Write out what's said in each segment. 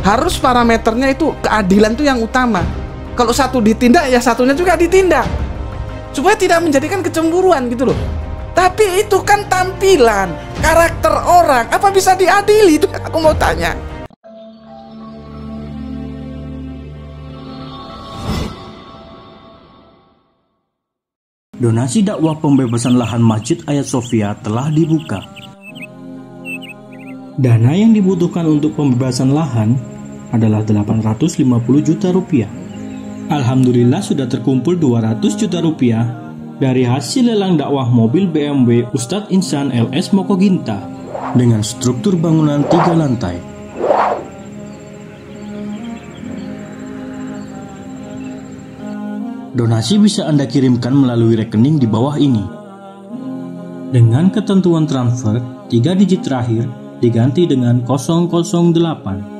Harus parameternya itu keadilan itu yang utama. Kalau satu ditindak ya satunya juga ditindak. Supaya tidak menjadikan kecemburuan gitu loh. Tapi itu kan tampilan, karakter orang. Apa bisa diadili? Itu aku mau tanya. Donasi dakwah pembebasan lahan Masjid Hagia Sophia telah dibuka. Dana yang dibutuhkan untuk pembebasan lahan adalah 850 juta rupiah. Alhamdulillah sudah terkumpul 200 juta rupiah dari hasil lelang dakwah mobil BMW Ustadz Insan LS Mokoginta dengan struktur bangunan 3 lantai. Donasi bisa Anda kirimkan melalui rekening di bawah ini. Dengan ketentuan transfer, 3 digit terakhir diganti dengan 008.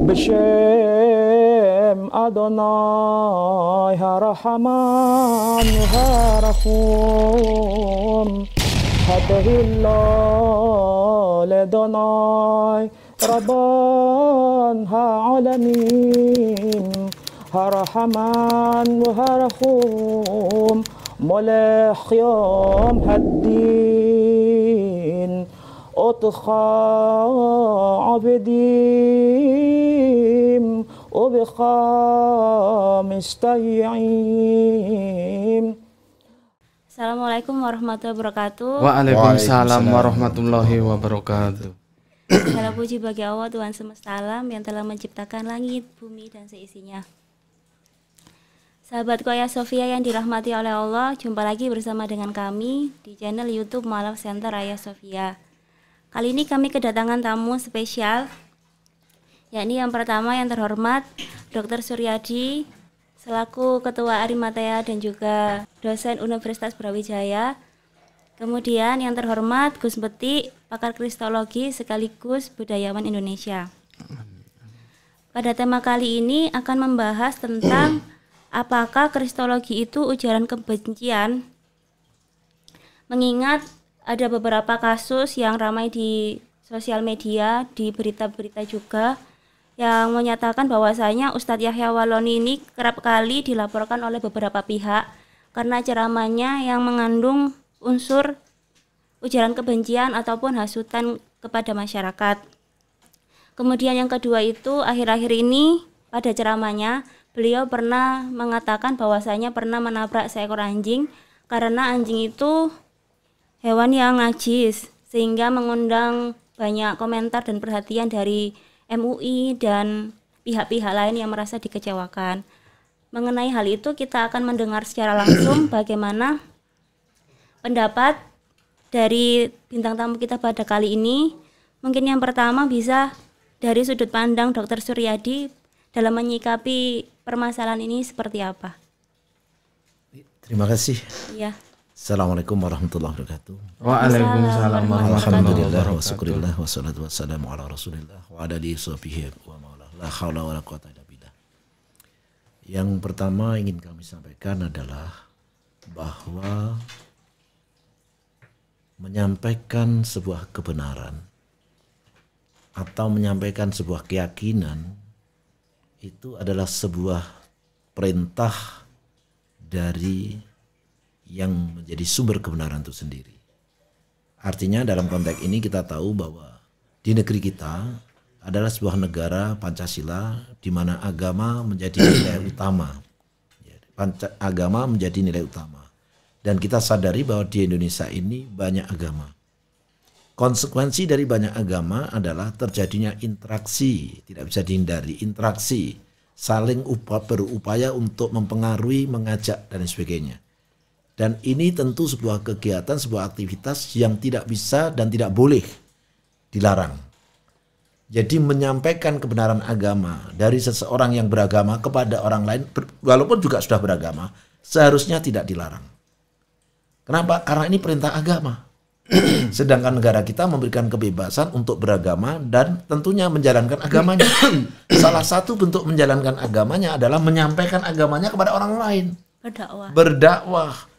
B'Shem Adonai HaRahman HaRahum Hadahillah Ledonai Rabban ha'alamin HaRahman HaRahum Molech Yom Haddin Otcha Abedim Ubecha Mistayim. Assalamualaikum warahmatullahi wabarakatuh. Waalaikumsalam warahmatullahi wabarakatuh. Segala puji bagi Allah Tuhan semesta alam yang telah menciptakan langit, bumi, dan seisinya. Sahabatku Hagia Sophia yang dirahmati oleh Allah, jumpa lagi bersama dengan kami di channel YouTube Mu'alaf Center Hagia Sophia. Kali ini kami kedatangan tamu spesial, yakni yang pertama yang terhormat Dr. Suryadi selaku Ketua Arimatea dan juga dosen Universitas Brawijaya. Kemudian yang terhormat Gus Beti, pakar kristologi sekaligus budayawan Indonesia. Pada tema kali ini akan membahas tentang apakah kristologi itu ujaran kebencian, mengingat ada beberapa kasus yang ramai di sosial media, di berita-berita juga, yang menyatakan bahwasanya Ustadz Yahya Waloni ini kerap kali dilaporkan oleh beberapa pihak karena ceramahnya yang mengandung unsur ujaran kebencian ataupun hasutan kepada masyarakat. Kemudian yang kedua itu, akhir-akhir ini pada ceramahnya beliau pernah mengatakan bahwasanya pernah menabrak seekor anjing karena anjing itu hewan yang najis, sehingga mengundang banyak komentar dan perhatian dari MUI dan pihak-pihak lain yang merasa dikecewakan. Mengenai hal itu kita akan mendengar secara langsung bagaimana pendapat dari bintang tamu kita pada kali ini. Mungkin yang pertama bisa dari sudut pandang Dr. Suryadi dalam menyikapi permasalahan ini seperti apa? Terima kasih. Iya. Assalamualaikum warahmatullahi wabarakatuh. Waalaikumsalam warahmatullahi Alhamdulillah wa wabarakatuh. syukurillah wa salatu wassalamu ala rasulillah wa ala alihi sahbihi wa maulah. La haula wa la quwata illa billah. Yang pertama ingin kami sampaikan adalah bahwa menyampaikan sebuah kebenaran atau menyampaikan sebuah keyakinan itu adalah sebuah perintah dari yang menjadi sumber kebenaran itu sendiri. Artinya dalam konteks ini kita tahu bahwa di negeri kita adalah sebuah negara Pancasila di mana agama menjadi nilai utama. Agama menjadi nilai utama. Dan kita sadari bahwa di Indonesia ini banyak agama. Konsekuensi dari banyak agama adalah terjadinya interaksi, tidak bisa dihindari, interaksi, saling berupaya untuk mempengaruhi, mengajak, dan sebagainya. Dan ini tentu sebuah kegiatan, sebuah aktivitas yang tidak bisa dan tidak boleh dilarang. Jadi menyampaikan kebenaran agama dari seseorang yang beragama kepada orang lain, walaupun juga sudah beragama, seharusnya tidak dilarang. Kenapa? Karena ini perintah agama. Sedangkan negara kita memberikan kebebasan untuk beragama dan tentunya menjalankan agamanya. Salah satu bentuk menjalankan agamanya adalah menyampaikan agamanya kepada orang lain. Berdakwah.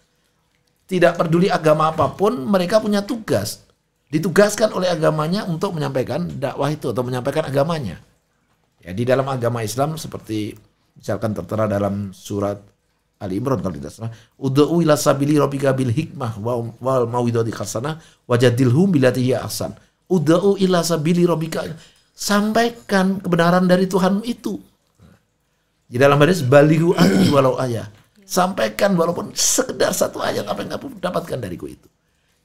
Tidak peduli agama apapun, mereka punya tugas. ditugaskan oleh agamanya untuk menyampaikan dakwah itu atau menyampaikan agamanya. Ya, di dalam agama Islam seperti misalkan tertera dalam surat Ali Imran kalau tidak salah, ud'u ila sabili rabbika bil hikmah wal mau'izati hasanah wajadilhum billati hiya ahsan. Ud'u ila sabili rabbika, sampaikan kebenaran dari Tuhan itu. Di dalam hadis balighu anni walau ayat. Sampaikan walaupun sekedar satu ayat apa yang kamu dapatkan dariku itu.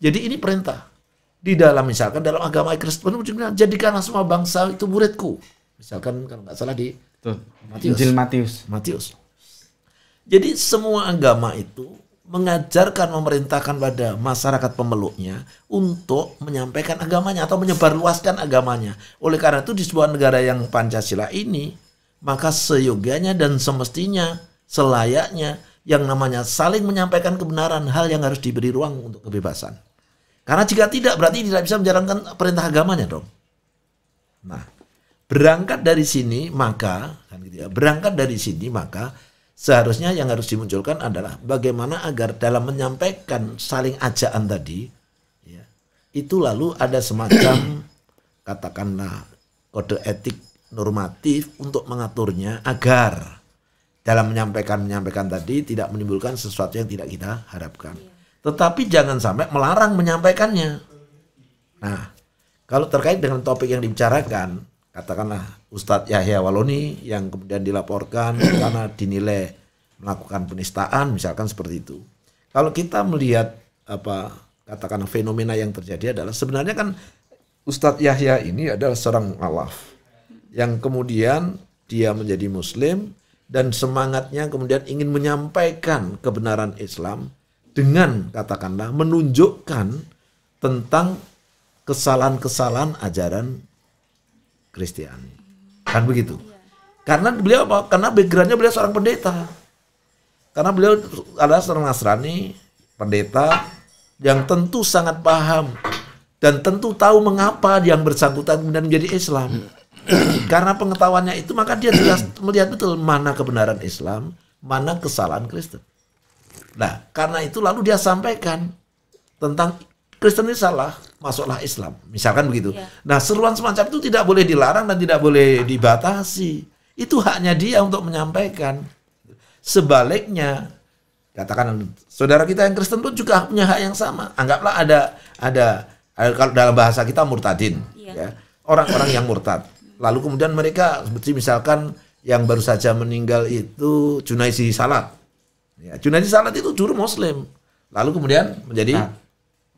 Jadi ini perintah. Di dalam misalkan dalam agama Kristen jadikanlah semua bangsa itu muridku. Misalkan kalau nggak salah di Injil Matius. Jadi semua agama itu mengajarkan, memerintahkan pada masyarakat pemeluknya untuk menyampaikan agamanya atau menyebarluaskan agamanya. Oleh karena itu di sebuah negara yang Pancasila ini, maka seyogianya dan semestinya, selayaknya yang namanya saling menyampaikan kebenaran, hal yang harus diberi ruang untuk kebebasan. Karena jika tidak, berarti tidak bisa menjalankan perintah agamanya dong. Nah, berangkat dari sini maka seharusnya yang harus dimunculkan adalah bagaimana agar dalam menyampaikan saling ajaan tadi, ya, itu lalu ada semacam katakanlah kode etik normatif untuk mengaturnya agar dalam menyampaikan tadi tidak menimbulkan sesuatu yang tidak kita harapkan. Tetapi jangan sampai melarang menyampaikannya. Nah, kalau terkait dengan topik yang dibicarakan, katakanlah Ustadz Yahya Waloni yang kemudian dilaporkan karena dinilai melakukan penistaan, misalkan seperti itu. Kalau kita melihat katakanlah fenomena yang terjadi adalah sebenarnya kan Ustadz Yahya ini adalah seorang alaf yang kemudian dia menjadi Muslim dan semangatnya kemudian ingin menyampaikan kebenaran Islam dengan katakanlah menunjukkan tentang kesalahan-kesalahan ajaran Kristiani. Kan begitu. Karena beliau apa? Karena backgroundnya beliau seorang pendeta. Karena beliau adalah seorang Nasrani, pendeta yang tentu sangat paham dan tentu tahu mengapa yang bersangkutan kemudian menjadi Islam. Karena pengetahuannya itu maka dia jelas melihat betul mana kebenaran Islam, mana kesalahan Kristen. Nah, karena itu lalu dia sampaikan tentang Kristen ini salah, masuklah Islam. Misalkan begitu. Ya. Nah, seruan semacam itu tidak boleh dilarang dan tidak boleh dibatasi. Itu haknya dia untuk menyampaikan. Sebaliknya, katakan saudara kita yang Kristen pun juga punya hak yang sama. Anggaplah ada kalau dalam bahasa kita murtadin, ya. Orang-orang yang murtad. Lalu kemudian mereka seperti misalkan yang baru saja meninggal itu Junaidi Salat. Ya, Junaidi Salat itu dulu Muslim. Lalu kemudian menjadi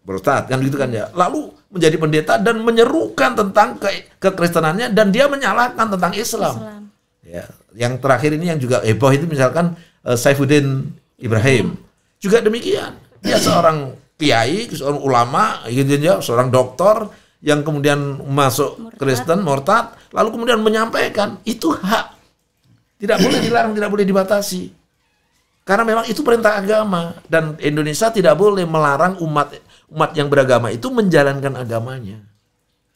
murtad, kan gitu kan ya. Lalu menjadi pendeta dan menyerukan tentang kekristenannya dan dia menyalahkan tentang Islam. Ya, yang terakhir ini yang juga heboh itu misalkan Saifuddin Ibrahim. Juga demikian. Dia seorang kiai, seorang ulama, gitu ya, seorang doktor yang kemudian masuk Kristen, murtad, lalu kemudian menyampaikan itu hak. Tidak boleh dilarang, tidak boleh dibatasi. Karena memang itu perintah agama dan Indonesia tidak boleh melarang umat yang beragama itu menjalankan agamanya.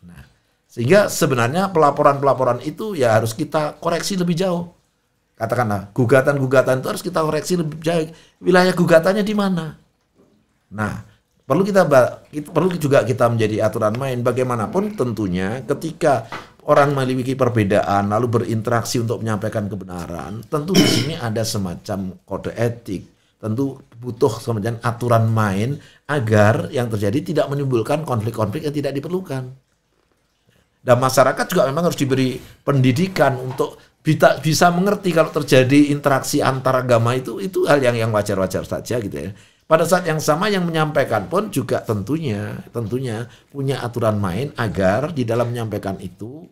Nah, sehingga sebenarnya pelaporan-pelaporan itu ya harus kita koreksi lebih jauh. Katakanlah gugatan-gugatan itu harus kita koreksi lebih jauh. Wilayah gugatannya di mana? Nah, perlu juga kita menjadi aturan main. Bagaimanapun tentunya ketika orang memiliki perbedaan lalu berinteraksi untuk menyampaikan kebenaran, tentu di sini ada semacam kode etik. Tentu butuh semacam aturan main agar yang terjadi tidak menimbulkan konflik-konflik yang tidak diperlukan. Dan masyarakat juga memang harus diberi pendidikan untuk bisa mengerti kalau terjadi interaksi antar agama itu hal yang wajar-wajar saja gitu ya. Pada saat yang sama yang menyampaikan pun juga tentunya punya aturan main agar di dalam menyampaikan itu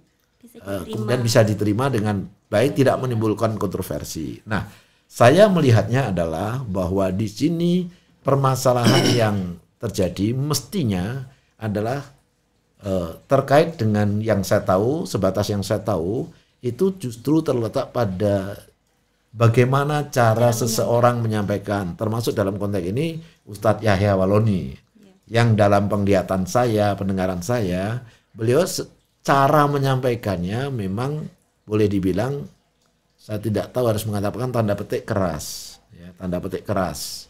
kemudian bisa diterima dengan baik, tidak menimbulkan kontroversi. Nah, saya melihatnya adalah bahwa di sini permasalahan yang terjadi mestinya adalah terkait dengan yang saya tahu, sebatas yang saya tahu, itu justru terletak pada bagaimana cara seseorang menyampaikan, termasuk dalam konteks ini Ustadz Yahya Waloni, yang dalam penglihatan saya, pendengaran saya, beliau cara menyampaikannya memang boleh dibilang, saya tidak tahu harus mengatakan tanda petik keras, ya, tanda petik keras.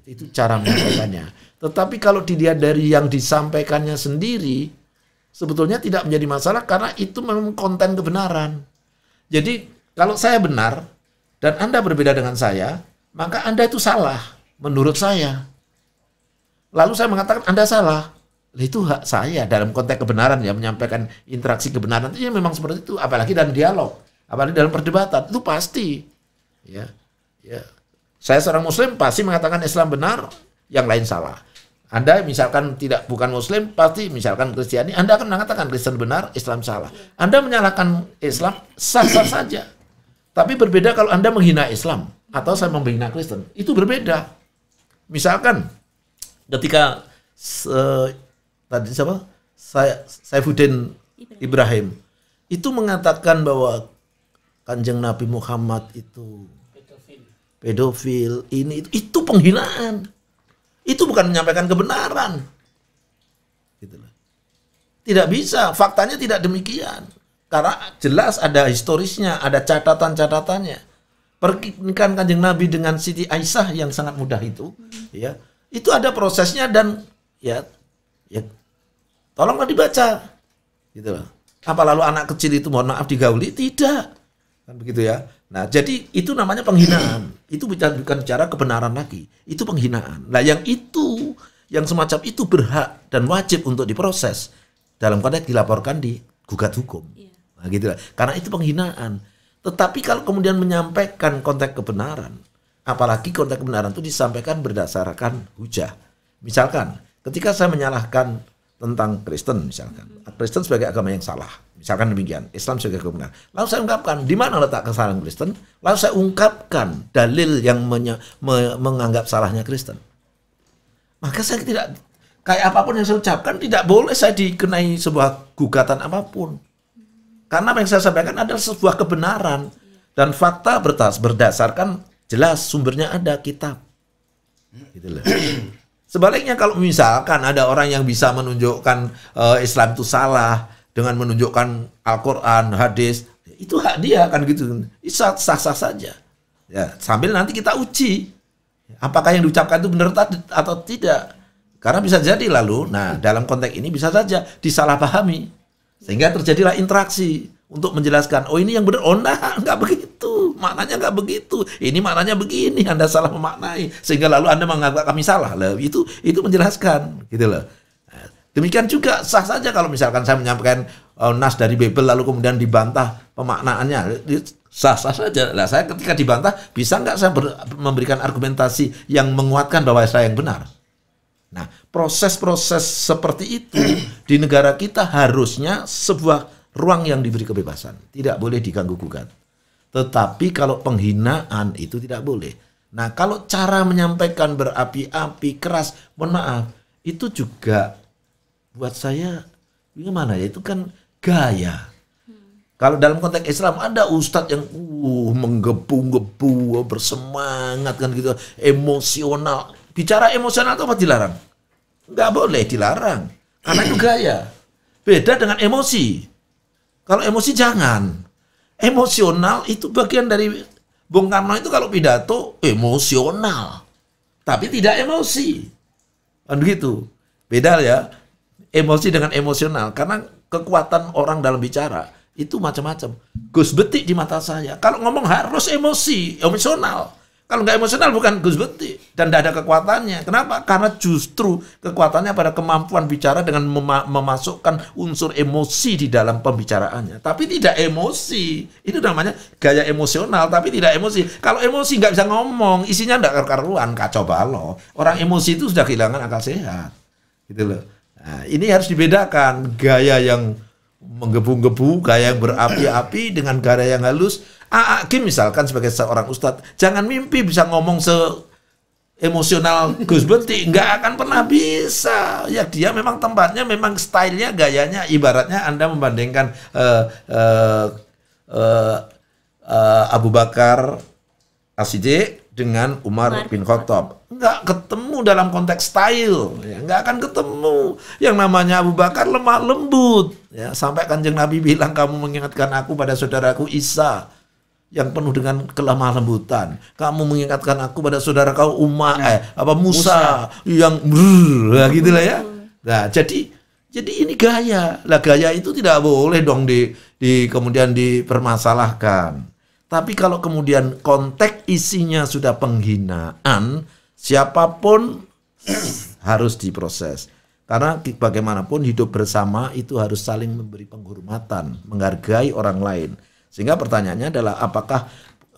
Itu cara menyampaikannya. Tetapi kalau dilihat dari yang disampaikannya sendiri, sebetulnya tidak menjadi masalah karena itu memang konten kebenaran. Jadi kalau saya benar dan Anda berbeda dengan saya, maka Anda itu salah menurut saya. Lalu saya mengatakan Anda salah. Itu hak saya dalam konteks kebenaran ya, menyampaikan interaksi kebenaran itu ya memang seperti itu, apalagi dalam dialog, apalagi dalam perdebatan itu pasti. Ya. Saya seorang Muslim pasti mengatakan Islam benar, yang lain salah. Anda misalkan bukan Muslim, pasti misalkan Kristiani, Anda akan mengatakan Kristen benar, Islam salah. Anda menyalahkan Islam, sah-sah saja. Tapi berbeda kalau Anda menghina Islam, atau saya menghina Kristen. Itu berbeda. Misalkan, ketika tadi siapa? Saifuddin Ibrahim, itu mengatakan bahwa Kanjeng Nabi Muhammad itu pedofil, itu penghinaan. Itu bukan menyampaikan kebenaran. Gitu loh. Tidak bisa, faktanya tidak demikian. Karena jelas ada historisnya, ada catatan-catatannya. Pernikahan Kanjeng Nabi dengan Siti Aisyah yang sangat mudah itu, ya, itu ada prosesnya dan ya tolonglah dibaca. Gitu loh. Apa lalu anak kecil itu mohon maaf digauli? Tidak. Kan begitu ya. Nah, jadi itu namanya penghinaan. Itu bukan bicara kebenaran lagi. Itu penghinaan. Nah, yang semacam itu berhak dan wajib untuk diproses. Dalam konteks dilaporkan di gugat hukum. Nah, gitu lah. Karena itu penghinaan. Tetapi kalau kemudian menyampaikan konteks kebenaran, apalagi konteks kebenaran itu disampaikan berdasarkan hujah. Misalkan, ketika saya menyalahkan tentang Kristen misalkan. Kristen sebagai agama yang salah. Misalkan demikian. Islam sebagai agama benar. Lalu saya ungkapkan di mana letak kesalahan Kristen. Lalu saya ungkapkan dalil yang menganggap salahnya Kristen. Maka saya tidak, kayak apapun yang saya ucapkan, tidak boleh saya dikenai sebuah gugatan apapun. Karena apa yang saya sampaikan adalah sebuah kebenaran. Dan fakta berdasarkan jelas sumbernya ada kitab. Gitu loh. Sebaliknya kalau misalkan ada orang yang bisa menunjukkan Islam itu salah dengan menunjukkan Al-Quran, hadis, itu hak dia kan gitu. Sah-sah saja. Ya, sambil nanti kita uji apakah yang diucapkan itu benar atau tidak. Karena bisa jadi lalu, nah dalam konteks ini bisa saja disalahpahami. Sehingga terjadilah interaksi untuk menjelaskan, oh ini yang benar, oh nah, enggak begitu, maknanya enggak begitu, ini maknanya begini, Anda salah memaknai, sehingga lalu Anda menganggap kami salah. Loh, itu menjelaskan, gitu loh. Nah, demikian juga sah saja kalau misalkan saya menyampaikan nas dari Bible lalu kemudian dibantah pemaknaannya, sah-sah saja. Nah, saya ketika dibantah, bisa enggak saya memberikan argumentasi yang menguatkan bahwa saya yang benar? Nah, proses-proses seperti itu di negara kita harusnya sebuah ruang yang diberi kebebasan. Tidak boleh diganggu-gugat. Tetapi kalau penghinaan itu tidak boleh. Nah, kalau cara menyampaikan berapi-api, keras, mohon maaf, itu juga buat saya, gimana ya, itu kan gaya. Kalau dalam konteks Islam ada ustadz yang menggebu-gebu, bersemangat kan gitu, emosional. Bicara emosional itu apa dilarang? Nggak boleh dilarang. Karena itu gaya. Beda dengan emosi. Kalau emosi jangan. Emosional itu bagian dari Bung Karno itu kalau pidato emosional. Tapi tidak emosi. Kan begitu. Beda ya. Emosi dengan emosional. Karena kekuatan orang dalam bicara itu macam-macam. Gus Betik di mata saya. Kalau ngomong harus emosi, emosional. Kalau nggak emosional bukan Gus Betik dan tidak ada kekuatannya. Kenapa? Karena justru kekuatannya pada kemampuan bicara dengan memasukkan unsur emosi di dalam pembicaraannya. Tapi tidak emosi. Itu namanya gaya emosional tapi tidak emosi. Kalau emosi nggak bisa ngomong, isinya nggak karuan, kacau balau. Orang emosi itu sudah kehilangan akal sehat. Gitu loh. Nah, ini harus dibedakan gaya yang menggebu-gebu, gaya yang berapi-api dengan gaya yang halus. Kim misalkan sebagai seorang ustadz, jangan mimpi bisa ngomong emosional Gus Betik, nggak akan pernah bisa. Ya dia memang tempatnya, memang stylenya, gayanya, ibaratnya Anda membandingkan Abu Bakar As-Siddiq dengan Umar bin Khattab, nggak ketemu dalam konteks style, ya, nggak akan ketemu. Yang namanya Abu Bakar lemah lembut, ya, sampai Kanjeng Nabi bilang kamu mengingatkan aku pada saudaraku Isa yang penuh dengan kelemah lembutan. Kamu mengingatkan aku pada saudara kau Musa yang gitu lah ya. Nah, jadi ini gaya. Lah gaya itu tidak boleh dong kemudian dipermasalahkan. Tapi kalau kemudian konteks isinya sudah penghinaan, siapapun harus diproses. Karena bagaimanapun hidup bersama itu harus saling memberi penghormatan, menghargai orang lain. Sehingga pertanyaannya adalah apakah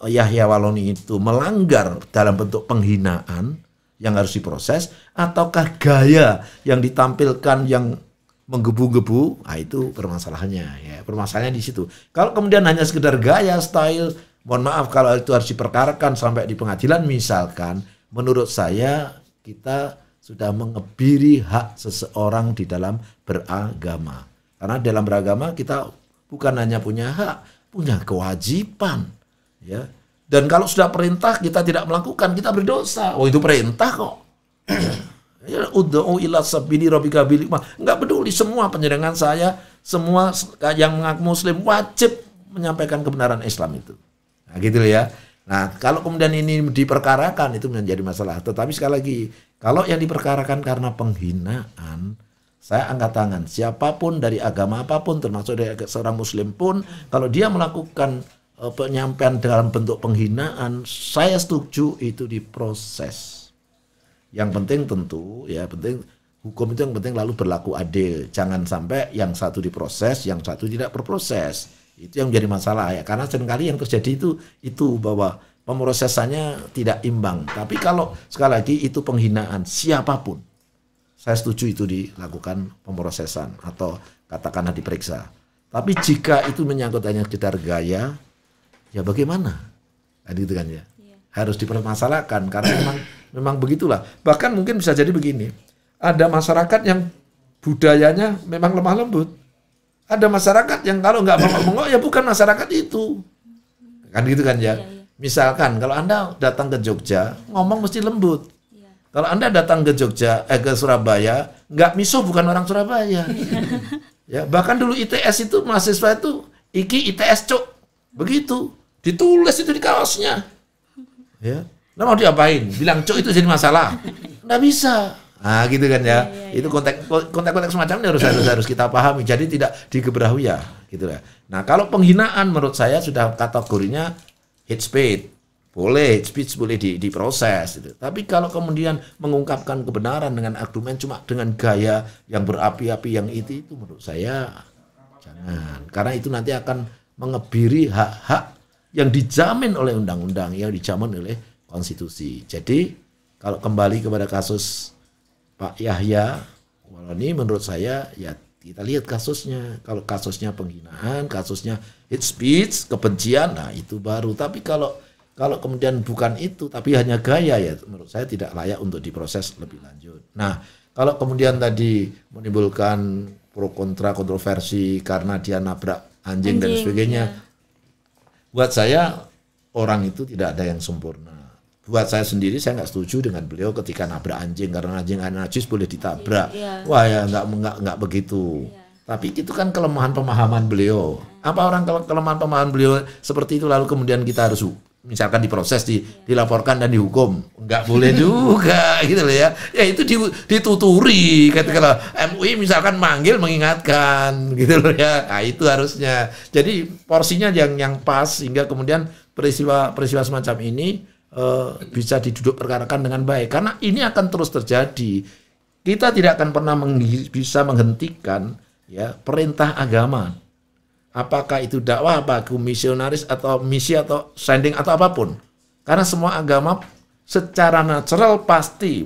Yahya Waloni itu melanggar dalam bentuk penghinaan yang harus diproses, ataukah gaya yang ditampilkan yang menggebu-gebu? Nah, itu permasalahannya ya. Permasalahannya di situ. Kalau kemudian hanya sekedar gaya, style, mohon maaf kalau itu harus diperkarakan sampai di pengadilan misalkan, menurut saya kita sudah mengebiri hak seseorang di dalam beragama. Karena dalam beragama kita bukan hanya punya hak, punya kewajiban. Ya. Dan kalau sudah perintah kita tidak melakukan, kita berdosa. Oh, itu perintah kok. Ud'u ila sabili rabbika bil hikmah. Enggak peduli, semua penjaringan saya, semua yang mengaku muslim wajib menyampaikan kebenaran Islam itu. Nah, gitu ya. Nah, kalau kemudian ini diperkarakan itu menjadi masalah. Tetapi sekali lagi, kalau yang diperkarakan karena penghinaan, saya angkat tangan. Siapapun dari agama apapun, termasuk dari seorang muslim pun, kalau dia melakukan penyampaian dalam bentuk penghinaan, saya setuju itu diproses. Yang penting tentu, ya penting hukum itu yang penting lalu berlaku adil. Jangan sampai yang satu diproses, yang satu tidak berproses. Itu yang menjadi masalah ya, karena seringkali yang terjadi itu bahwa pemrosesannya tidak imbang. Tapi kalau sekali lagi itu penghinaan siapapun, saya setuju itu dilakukan pemrosesan atau katakanlah diperiksa. Tapi jika itu menyangkut hanya sekedar gaya, ya bagaimana? Kan gitu kan ya. Harus dipermasalahkan karena memang begitulah. Bahkan mungkin bisa jadi begini, ada masyarakat yang budayanya memang lemah lembut. Ada masyarakat yang kalau nggak bengok-bengok ya bukan masyarakat itu. Kan gitu kan ya. Misalkan kalau Anda datang ke Jogja, ngomong mesti lembut. Kalau Anda datang ke Jogja, ke Surabaya, nggak misuh bukan orang Surabaya. Ya, bahkan dulu ITS itu mahasiswa itu iki ITS cuk. Begitu. Ditulis itu di kaosnya. Ya. Nah, mau diapain? Bilang cuk itu jadi masalah. Nggak bisa. Nah, gitu kan ya. Itu konteks semacam ini harus kita pahami. Jadi tidak digebrahu ya, gitu ya. Nah, kalau penghinaan menurut saya sudah kategorinya hate speech. Boleh hate speech boleh diproses gitu. Tapi kalau kemudian mengungkapkan kebenaran dengan argumen cuma dengan gaya yang berapi-api yang itu menurut saya jangan. Karena itu nanti akan mengebiri hak-hak yang dijamin oleh undang-undang, yang dijamin oleh konstitusi. Jadi, kalau kembali kepada kasus Pak Yahya Waloni, menurut saya ya kita lihat kasusnya. Kalau kasusnya penghinaan, kasusnya hate speech, kebencian, nah itu baru. Tapi kalau kemudian bukan itu, tapi hanya gaya ya, menurut saya tidak layak untuk diproses lebih lanjut. Nah, kalau kemudian tadi menimbulkan pro kontra kontroversi karena dia nabrak anjing dan sebagainya, buat saya orang itu tidak ada yang sempurna. Buat saya sendiri, saya nggak setuju dengan beliau ketika nabrak anjing karena anjing najis boleh ditabrak. Wah ya nggak begitu. Tapi itu kan kelemahan pemahaman beliau. Apa orang kelemahan pemahaman beliau seperti itu lalu kemudian kita harus misalkan diproses, dilaporkan dan dihukum? Nggak boleh juga gitu loh ya. Ya itu dituturi. Ketika MUI misalkan manggil mengingatkan gitu loh ya. Nah itu harusnya. Jadi porsinya yang pas sehingga kemudian peristiwa semacam ini bisa diduduk perkarakan dengan baik, karena ini akan terus terjadi. Kita tidak akan pernah bisa menghentikan ya perintah agama, apakah itu dakwah, apakah misionaris atau misi atau sending atau apapun, karena semua agama secara natural pasti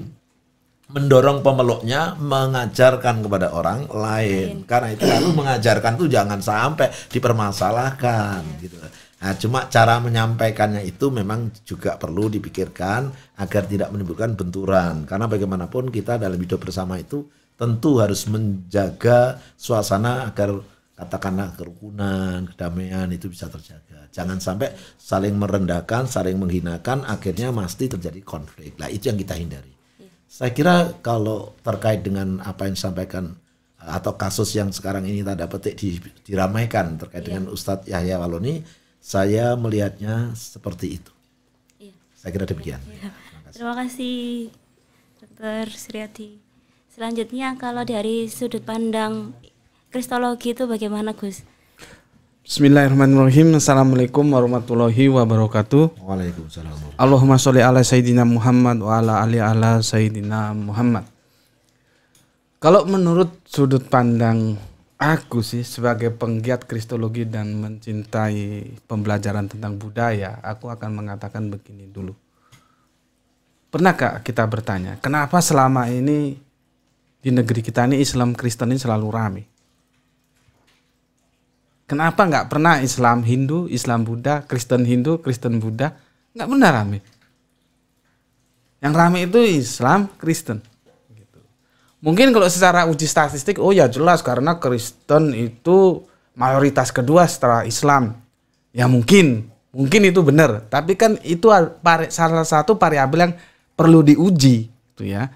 mendorong pemeluknya mengajarkan kepada orang lain. Karena itu lalu mengajarkan itu jangan sampai dipermasalahkan gitu. Nah, cuma cara menyampaikannya itu memang juga perlu dipikirkan agar tidak menimbulkan benturan. Karena bagaimanapun kita dalam hidup bersama itu tentu harus menjaga suasana agar katakanlah kerukunan, kedamaian itu bisa terjaga. Jangan sampai saling merendahkan, saling menghinakan, akhirnya pasti terjadi konflik. Nah, itu yang kita hindari. Saya kira kalau terkait dengan apa yang disampaikan atau kasus yang sekarang ini tanda petik diramaikan terkait dengan Ustadz Yahya Waloni, Saya melihatnya seperti itu. Iya. Saya kira demikian. Terima kasih Dr. Suryadi. Selanjutnya kalau dari sudut pandang Kristologi itu bagaimana, Gus? Bismillahirrahmanirrahim. Assalamualaikum warahmatullahi wabarakatuh. Waalaikumsalam. Allahumma sholli ala Sayyidina Muhammad wa ala ali ala Sayyidina Muhammad. Kalau menurut sudut pandang aku sih sebagai penggiat Kristologi dan mencintai pembelajaran tentang budaya, aku akan mengatakan begini dulu. Pernahkah kita bertanya, kenapa selama ini di negeri kita ini Islam Kristen ini selalu ramai? Kenapa nggak pernah Islam Hindu, Islam Buddha, Kristen Hindu, Kristen Buddha? Nggak pernah ramai. Yang ramai itu Islam, Kristen. Mungkin kalau secara uji statistik, oh ya jelas karena Kristen itu mayoritas kedua setelah Islam. Ya mungkin itu benar. Tapi kan itu salah satu variabel yang perlu diuji, gitu ya.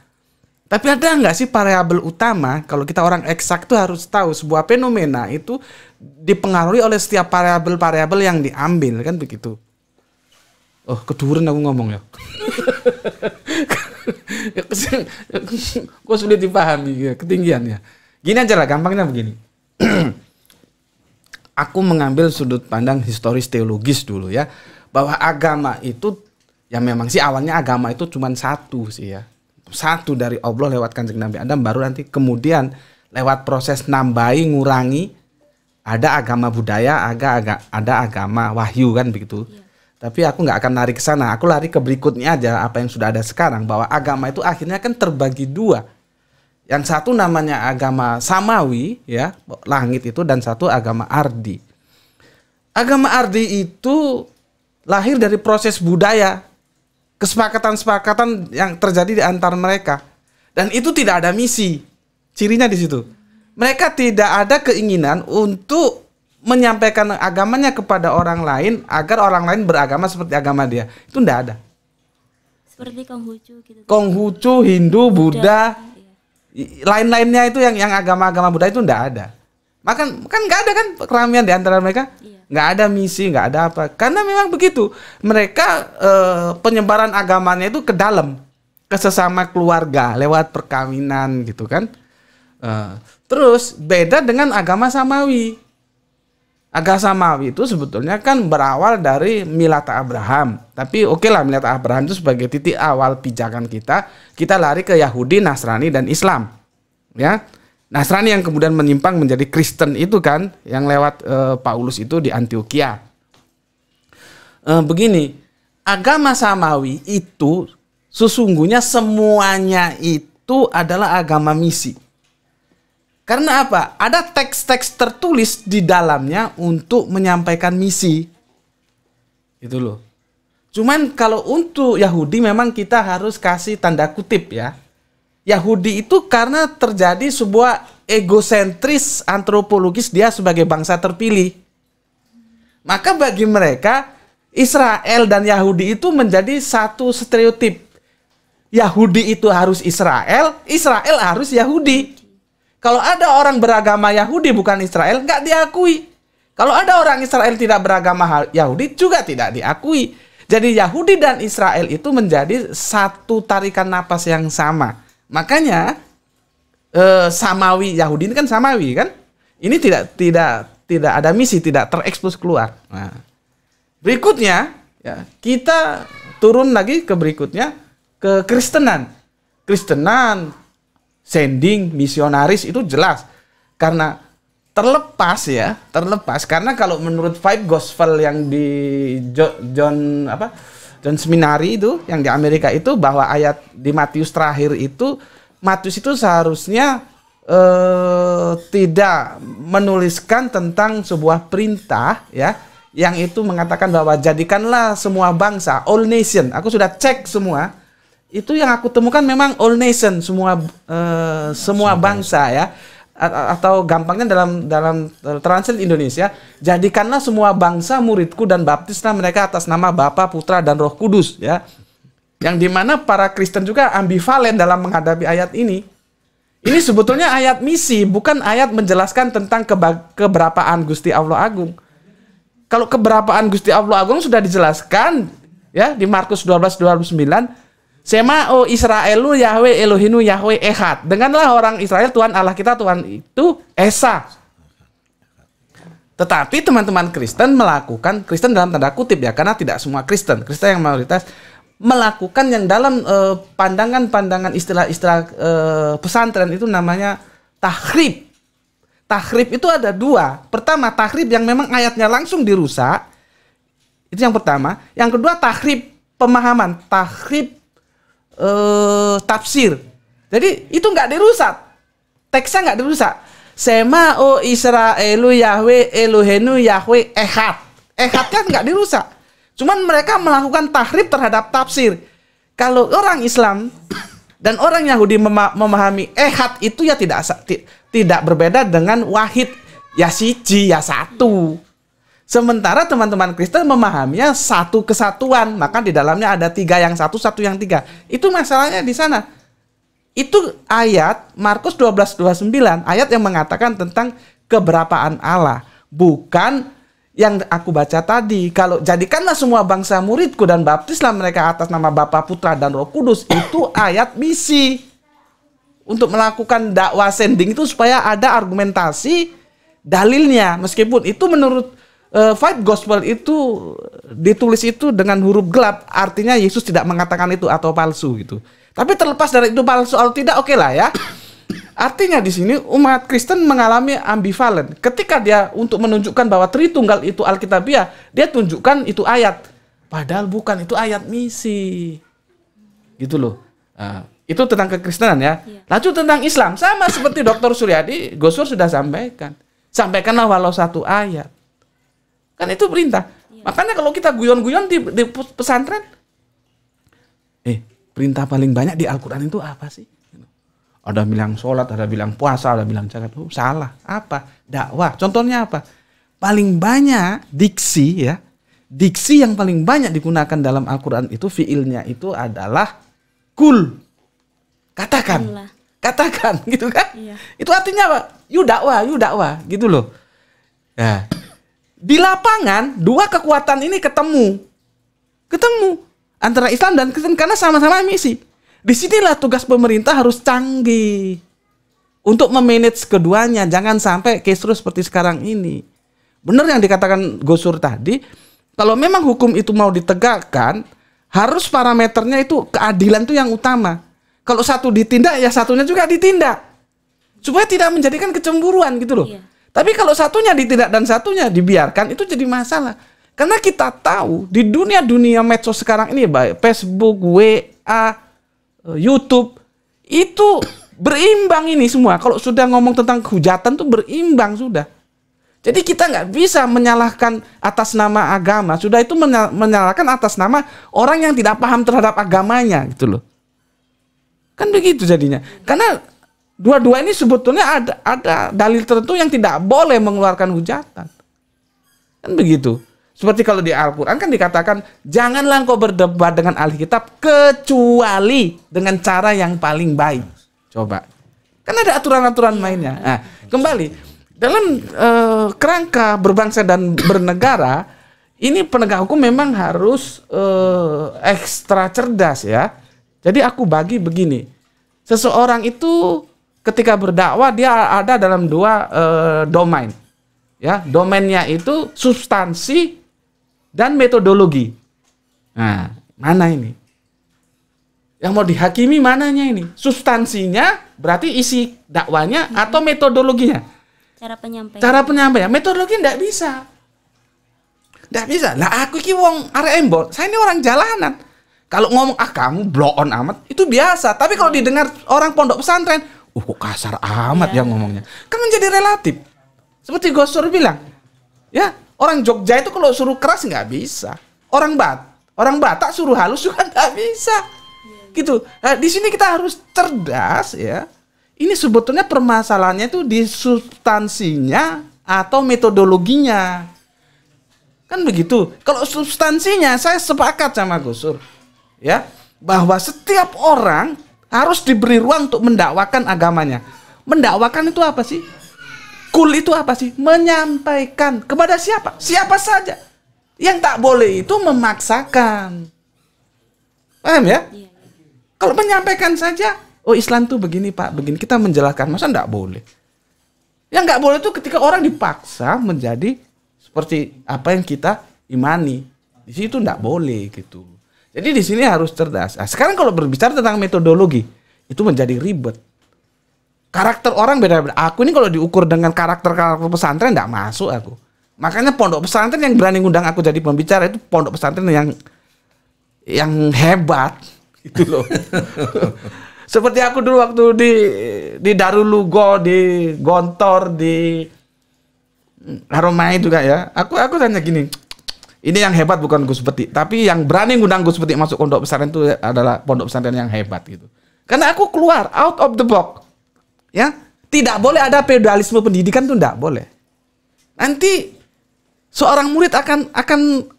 Tapi ada nggak sih variabel utama? Kalau kita orang eksak tuh harus tahu sebuah fenomena itu dipengaruhi oleh setiap variabel-variabel yang diambil, kan begitu. Oh, keduren aku ngomong ya. Kok sulit dipahami ya, ketinggiannya. Gini aja lah, gampangnya begini. Aku mengambil sudut pandang historis teologis dulu ya, bahwa agama itu ya memang sih awalnya agama itu cuma satu sih ya. Satu dari Allah lewat Kanjeng Nabi Adam, baru nanti kemudian lewat proses nambahi, ngurangi, ada agama budaya, ada agama wahyu kan begitu. Ya. Tapi aku nggak akan lari ke sana, aku lari ke berikutnya aja apa yang sudah ada sekarang, bahwa agama itu akhirnya kan terbagi dua. Yang satu namanya agama samawi ya, langit itu, dan satu agama ardi. Agama ardi itu lahir dari proses budaya, kesepakatan-kesepakatan yang terjadi di antara mereka. Dan itu tidak ada misi. Cirinya di situ. Mereka tidak ada keinginan untuk menyampaikan agamanya kepada orang lain agar orang lain beragama seperti agama dia. Itu tidak ada. Seperti Konghucu gitu. Konghucu, Hindu, Buddha, lain-lainnya itu yang agama-agama Buddha itu tidak ada. Kan nggak ada kan keramaian di antara mereka. Nggak ada misi, nggak ada apa. Karena memang begitu. Mereka penyebaran agamanya itu ke dalam, ke sesama keluarga lewat perkawinan gitu kan. Terus beda dengan agama samawi. Agama samawi itu sebetulnya kan berawal dari Milata Abraham. Tapi oke lah, Milata Abraham itu sebagai titik awal pijakan kita. Kita lari ke Yahudi, Nasrani, dan Islam. Ya, Nasrani yang kemudian menyimpang menjadi Kristen itu kan, yang lewat Paulus itu di Antioquia. Begini, agama samawi itu sesungguhnya semuanya itu adalah agama misi. Karena apa? Ada teks-teks tertulis di dalamnya untuk menyampaikan misi. Itu loh. Cuman kalau untuk Yahudi memang kita harus kasih tanda kutip ya. Yahudi itu karena terjadi sebuah egosentris antropologis dia sebagai bangsa terpilih. Maka bagi mereka Israel dan Yahudi itu menjadi satu stereotip. Yahudi itu harus Israel, Israel harus Yahudi. Kalau ada orang beragama Yahudi bukan Israel, nggak diakui. Kalau ada orang Israel tidak beragama Yahudi juga tidak diakui. Jadi Yahudi dan Israel itu menjadi satu tarikan napas yang sama. Makanya samawi Yahudi ini kan samawi kan? Ini tidak ada misi, tidak terekspos keluar. Nah, berikutnya ya, kita turun lagi ke berikutnya ke Kristenan. Kristenan sending misionaris itu jelas karena terlepas karena kalau menurut Five Gospel yang di John Seminary itu yang di Amerika itu, bahwa ayat di Matius terakhir itu, Matius itu seharusnya tidak menuliskan tentang sebuah perintah ya, yang itu mengatakan bahwa jadikanlah semua bangsa, all nation. Aku sudah cek semua. Itu yang aku temukan memang all nation, semua bangsa ya, atau gampangnya dalam translate Indonesia, jadikanlah semua bangsa muridku dan baptislah mereka atas nama Bapa, Putra, dan Roh Kudus ya. Yang dimana para Kristen juga ambivalen dalam menghadapi ayat ini. Ini sebetulnya ayat misi, bukan ayat menjelaskan tentang keberapaan Gusti Allah Agung. Kalau keberapaan Gusti Allah Agung sudah dijelaskan ya di Markus 12:29. Sema o Israelu Yahweh Elohinu Yahweh Ehad. Denganlah orang Israel, Tuhan Allah kita Tuhan itu Esa. Tetapi teman-teman Kristen melakukan, Kristen dalam tanda kutip ya, karena tidak semua Kristen yang mayoritas melakukan yang dalam pandangan-pandangan istilah-istilah pesantren itu namanya tahrib. Tahrib itu ada dua. Pertama, tahrib yang memang ayatnya langsung dirusak. Itu yang pertama. Yang kedua, tahrib pemahaman, tahrib tafsir. Jadi itu nggak dirusak. Teksnya nggak dirusak. Sema o Israelu Yahweh Elohenu Yahweh Ehad. Ehadnya nggak dirusak. Cuman mereka melakukan tahrib terhadap tafsir. Kalau orang Islam dan orang Yahudi memahami ehad itu ya tidak berbeda dengan wahid, ya siji, ya satu. Sementara teman-teman Kristen memahaminya satu kesatuan, maka di dalamnya ada tiga yang satu, satu yang tiga. Itu masalahnya di sana. Itu ayat Markus 12:29, ayat yang mengatakan tentang keberapaan Allah, bukan yang aku baca tadi. Kalau jadikanlah semua bangsa muridku dan baptislah mereka atas nama Bapa, Putra dan Roh Kudus, itu ayat misi untuk melakukan dakwah sending itu supaya ada argumentasi dalilnya, meskipun itu menurut Fight Gospel itu ditulis itu dengan huruf gelap, artinya Yesus tidak mengatakan itu atau palsu gitu. Tapi terlepas dari itu palsu atau tidak, oke lah ya. Artinya di sini umat Kristen mengalami ambivalen. Ketika dia untuk menunjukkan bahwa Tritunggal itu Alkitabiah, dia tunjukkan itu ayat. Padahal bukan, itu ayat misi. Gitu loh. Nah, itu tentang kekristenan ya. Lanjut tentang Islam. Sama seperti Dr. Suryadi, Gosur sudah sampaikan. Sampaikanlah walau satu ayat. Kan itu perintah. Makanya kalau kita guyon-guyon di pesantren, perintah paling banyak di Al-Quran itu apa sih? Ada bilang sholat, ada bilang puasa, ada bilang zakat. Salah. Apa? Dakwah. Contohnya apa? Paling banyak diksi ya. Diksi yang paling banyak digunakan dalam Al-Quran itu fiilnya itu adalah kul. Katakan. Katakan gitu kan? Iya. Itu artinya apa? You dakwah gitu loh. Nah, di lapangan dua kekuatan ini ketemu antara Islam dan Kristen karena sama-sama misi. Disinilah tugas pemerintah harus canggih untuk memanage keduanya. Jangan sampai kisruh seperti sekarang ini. Benar yang dikatakan Gosur tadi, kalau memang hukum itu mau ditegakkan, harus parameternya itu keadilan itu yang utama. Kalau satu ditindak, ya satunya juga ditindak. Supaya tidak menjadikan kecemburuan gitu loh. Iya. Tapi kalau satunya ditindak dan satunya dibiarkan, itu jadi masalah. Karena kita tahu di dunia medsos sekarang ini, baik Facebook, WA, YouTube, itu berimbang ini semua. Kalau sudah ngomong tentang hujatan tuh berimbang sudah. Jadi kita nggak bisa menyalahkan atas nama agama. Sudah itu menyalahkan atas nama orang yang tidak paham terhadap agamanya gitu loh. Kan begitu jadinya. Karena dua-dua ini sebetulnya ada dalil tertentu yang tidak boleh mengeluarkan hujatan. Kan begitu. Seperti kalau di Al-Quran kan dikatakan, janganlah engkau berdebat dengan ahli kitab kecuali dengan cara yang paling baik. Coba. Kan ada aturan-aturan mainnya. Nah, kembali. Dalam kerangka berbangsa dan bernegara, ini penegak hukum memang harus ekstra cerdas ya. Jadi aku bagi begini. Seseorang itu ketika berdakwah, dia ada dalam dua domain. Ya, domainnya itu substansi dan metodologi. Nah, mana ini? Yang mau dihakimi mananya ini? Substansinya berarti isi dakwanya atau metodologinya? Cara penyampaian. Metodologi enggak bisa. Enggak bisa. Lah aku iki wong arek embol, saya ini orang jalanan. Kalau ngomong kamu blow on amat, itu biasa. Tapi kalau didengar orang pondok pesantren, kok kasar amat ya ngomongnya. Kan menjadi relatif. Seperti Gosur bilang, ya, orang Jogja itu kalau suruh keras nggak bisa. Orang Batak suruh halus juga nggak bisa. Gitu. Nah, di sini kita harus cerdas ya. Ini sebetulnya permasalahannya itu di substansinya atau metodologinya. Kan begitu. Kalau substansinya saya sepakat sama Gosur. Ya, bahwa setiap orang harus diberi ruang untuk mendakwakan agamanya. Mendakwakan itu apa sih? Kul itu apa sih? Menyampaikan kepada siapa? Siapa saja. Yang tak boleh itu memaksakan. Paham ya? Kalau menyampaikan saja, oh Islam tuh begini Pak, begini, kita menjelaskan, masa enggak boleh? Yang enggak boleh itu ketika orang dipaksa menjadi seperti apa yang kita imani. Di situ enggak boleh gitu. Jadi di sini harus cerdas. Nah, sekarang kalau berbicara tentang metodologi, itu menjadi ribet. Karakter orang beda-beda. Aku ini kalau diukur dengan karakter pesantren enggak masuk aku. Makanya pondok pesantren yang berani ngundang aku jadi pembicara itu pondok pesantren yang hebat gitu loh. Seperti aku dulu waktu di Darul Lugo, di Gontor, di Haromai juga ya. Aku tanya gini, ini yang hebat bukan Gus Peti, tapi yang berani ngundang Gus Peti masuk pondok pesantren itu adalah pondok pesantren yang hebat gitu. Karena aku keluar out of the box. Ya, tidak boleh ada feodalisme pendidikan tuh enggak boleh. Nanti seorang murid akan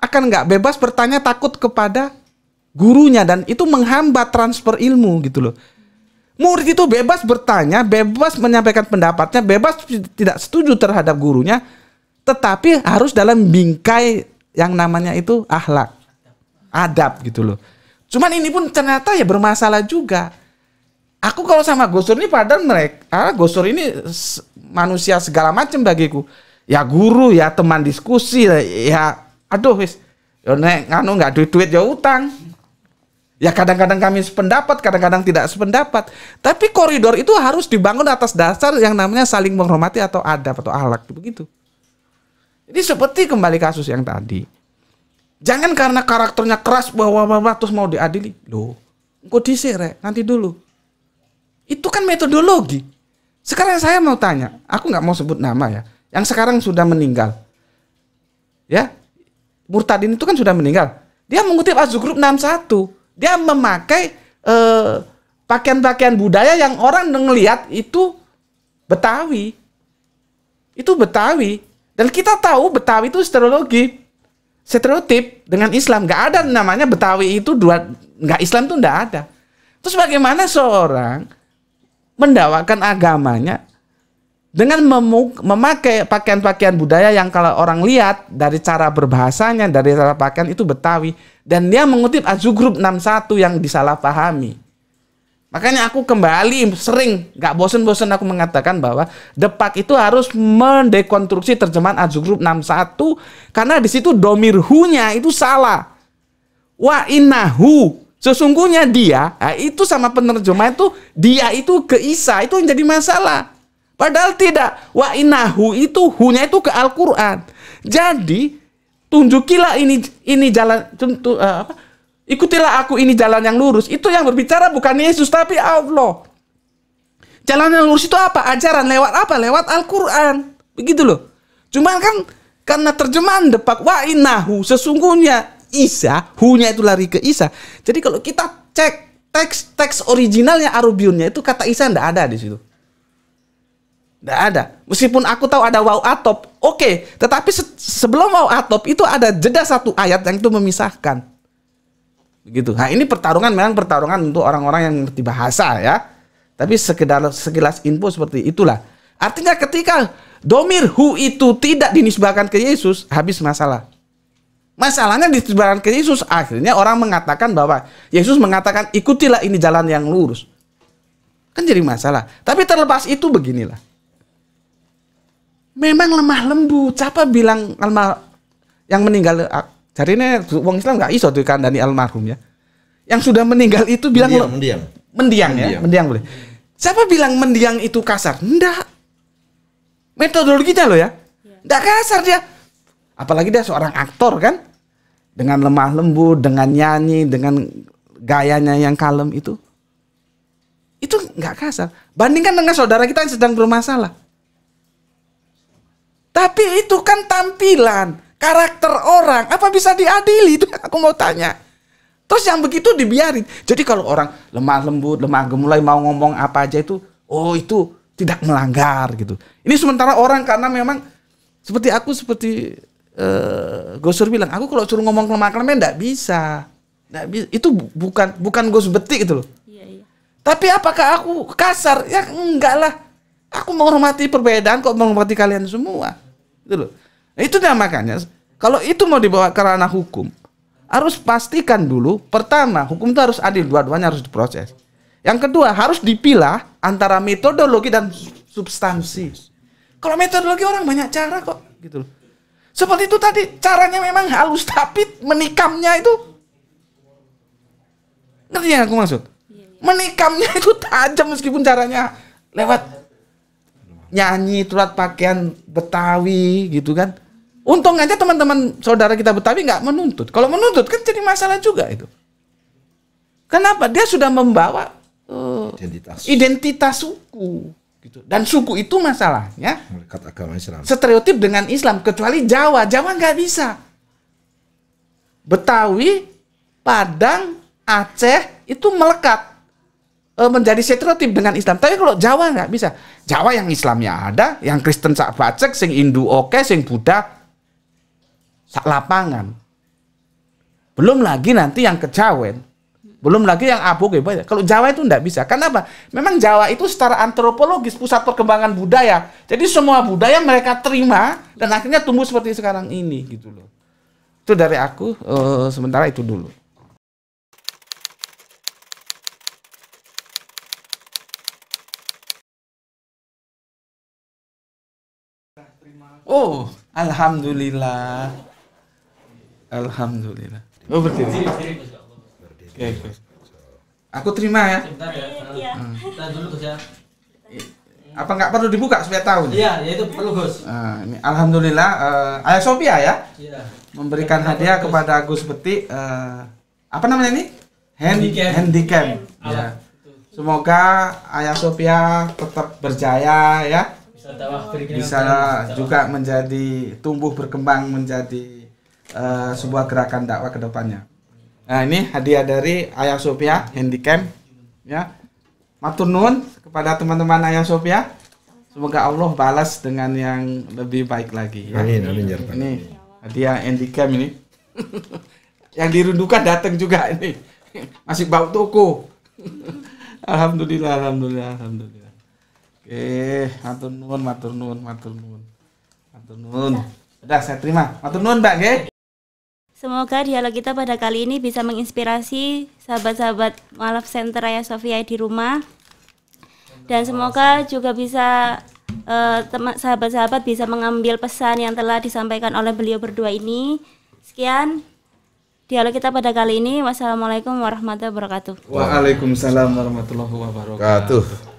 nggak bebas bertanya, takut kepada gurunya, dan itu menghambat transfer ilmu gitu loh. Murid itu bebas bertanya, bebas menyampaikan pendapatnya, bebas tidak setuju terhadap gurunya, tetapi harus dalam bingkai yang namanya itu akhlak, adab gitu loh. Cuman ini pun ternyata ya bermasalah juga. Aku kalau sama Gus Dur ini, padahal mereka Gus Dur ini manusia segala macam bagiku. Ya guru, ya teman diskusi, ya aduh wis, nek nganu nggak duit ya utang. Ya kadang-kadang kami sependapat, kadang-kadang tidak sependapat. Tapi koridor itu harus dibangun atas dasar yang namanya saling menghormati atau adab atau akhlak begitu. Jadi seperti kembali kasus yang tadi. Jangan karena karakternya keras bahwa terus mau diadili. Loh, engko dhisik rek, nanti dulu. Itu kan metodologi. Sekarang saya mau tanya, aku nggak mau sebut nama ya. Yang sekarang sudah meninggal. Ya. Murtadin itu kan sudah meninggal. Dia mengutip Az-Zukhruf 61. Dia memakai pakaian-pakaian budaya yang orang ngelihat itu Betawi. Itu Betawi. Dan kita tahu Betawi itu stereotip dengan Islam. Nggak ada namanya Betawi itu nggak Islam itu nggak ada. Terus bagaimana seorang mendakwakan agamanya dengan memakai pakaian-pakaian budaya yang kalau orang lihat dari cara berbahasanya, dari cara pakaian itu Betawi, dan dia mengutip Az-Zukhruf 61 yang disalahpahami. Makanya aku kembali sering gak bosen-bosen aku mengatakan bahwa Depak itu harus mendekonstruksi terjemahan Az-Zukhruf 61 karena di situ domir hu-nya itu salah. Wa innahu, sesungguhnya dia, nah itu sama penerjemah itu dia itu ke Isa, itu yang jadi masalah. Padahal tidak. Wa innahu itu hu-nya itu ke Al-Qur'an. Jadi tunjukilah ini jalan, ikutilah aku ini jalan yang lurus. Itu yang berbicara bukan Yesus tapi Allah. Jalan yang lurus itu apa? Ajaran lewat apa? Lewat Al-Qur'an. Begitu loh. Cuman kan karena terjemahan Depak wa innahu, sesungguhnya Isa, hu-nya itu lari ke Isa. Jadi kalau kita cek teks originalnya Arabiunnya itu kata Isa enggak ada di situ. Tidak ada. Meskipun aku tahu ada waw atop, oke. Tetapi sebelum waw atop itu ada jeda satu ayat yang itu memisahkan. Begitu. Nah ini memang pertarungan untuk orang-orang yang ngerti bahasa ya. Tapi sekilas info seperti itulah. Artinya ketika domir hu itu tidak dinisbahkan ke Yesus, habis masalah. Masalahnya dinisbahkan ke Yesus, akhirnya orang mengatakan bahwa Yesus mengatakan ikutilah ini jalan yang lurus. Kan jadi masalah. Tapi terlepas itu beginilah. Memang lemah lembut. Siapa bilang yang meninggal? Cari ini wong Islam nggak iso tuh kandani almarhum ya. Yang sudah meninggal itu bilang mendiang ya, mendiang boleh. Siapa bilang mendiang itu kasar? Enggak. Metodologinya loh ya. Enggak kasar dia. Apalagi dia seorang aktor kan, dengan lemah lembut, dengan nyanyi, dengan gayanya yang kalem itu nggak kasar. Bandingkan dengan saudara kita yang sedang bermasalah. Tapi itu kan tampilan, karakter orang, apa bisa diadili? Itu aku mau tanya. Terus yang begitu dibiarin. Jadi kalau orang lemah lembut, lemah gemulai mau ngomong apa aja itu, oh itu tidak melanggar gitu. Ini sementara orang karena memang seperti Gus Dur bilang, aku kalau suruh ngomong lemah-lemah enggak bisa. Itu bukan Gus Beti gitu loh. Iya. Tapi apakah aku kasar? Ya enggak lah. Aku menghormati perbedaan kok, menghormati kalian semua. Gitu loh. Nah, itu makanya Kalau itu mau dibawa ke ranah hukum, harus pastikan dulu, pertama, hukum itu harus adil, dua-duanya harus diproses. Yang kedua, harus dipilah antara metodologi dan substansi. Kalau metodologi orang banyak cara kok, gitu loh. Seperti itu tadi, caranya memang halus, tapi menikamnya itu, ngerti yang aku maksud? Menikamnya itu tajam meskipun caranya lewat nyanyi, turat pakaian Betawi, gitu kan. Untung aja teman-teman saudara kita Betawi nggak menuntut. Kalau menuntut kan jadi masalah juga itu. Kenapa? Dia sudah membawa identitas suku, gitu. Dan suku itu masalahnya melekat agama Islam. Stereotip dengan Islam, kecuali Jawa. Jawa nggak bisa. Betawi, Padang, Aceh itu melekat menjadi stereotip dengan Islam. Tapi kalau Jawa nggak bisa. Jawa yang Islamnya ada, yang Kristen sak bacek, sing Hindu oke, sing Buddha sak lapangan. Belum lagi nanti yang Kejawen. Belum lagi yang aboge banyak. Kalau Jawa itu enggak bisa. Kenapa? Memang Jawa itu secara antropologis pusat perkembangan budaya. Jadi semua budaya mereka terima dan akhirnya tumbuh seperti sekarang ini gitu loh. Itu dari aku, sementara itu dulu. Oh, alhamdulillah. Alhamdulillah. Oh, berdiri. Oke. Aku terima ya. Sebentar ya. Kita dulu Gus ya. Apa nggak perlu dibuka supaya tahu? Iya, ya itu perlu Gus. Ini alhamdulillah Ayah Sophia ya. Iya. Memberikan hadiah kepada Gus Beti apa namanya ini? Handycam. Ya. Semoga Ayah Sophia tetap berjaya ya. Bisa juga menjadi tumbuh berkembang menjadi sebuah gerakan dakwah ke depannya. Nah, ini hadiah dari Ayah Sophia Handycam ya. Matur nuwun kepada teman-teman Ayah Sophia. Semoga Allah balas dengan yang lebih baik lagi ya. Amin, amin ya. Ini hadiah Handycam ini. Yang dirundukan datang juga ini. Masih bau toko. Alhamdulillah, alhamdulillah, alhamdulillah. Oke, matur nuwun, matur nuwun, matur nuwun. Matur nuwun. Sudah saya terima. Matur nuwun, Mbak nggih. Semoga dialog kita pada kali ini bisa menginspirasi sahabat-sahabat Mualaf Center Ayah Sophia di rumah. Dan semoga juga bisa sahabat-sahabat bisa mengambil pesan yang telah disampaikan oleh beliau berdua ini. Sekian dialog kita pada kali ini. Wassalamualaikum warahmatullahi wabarakatuh. Waalaikumsalam warahmatullahi wabarakatuh.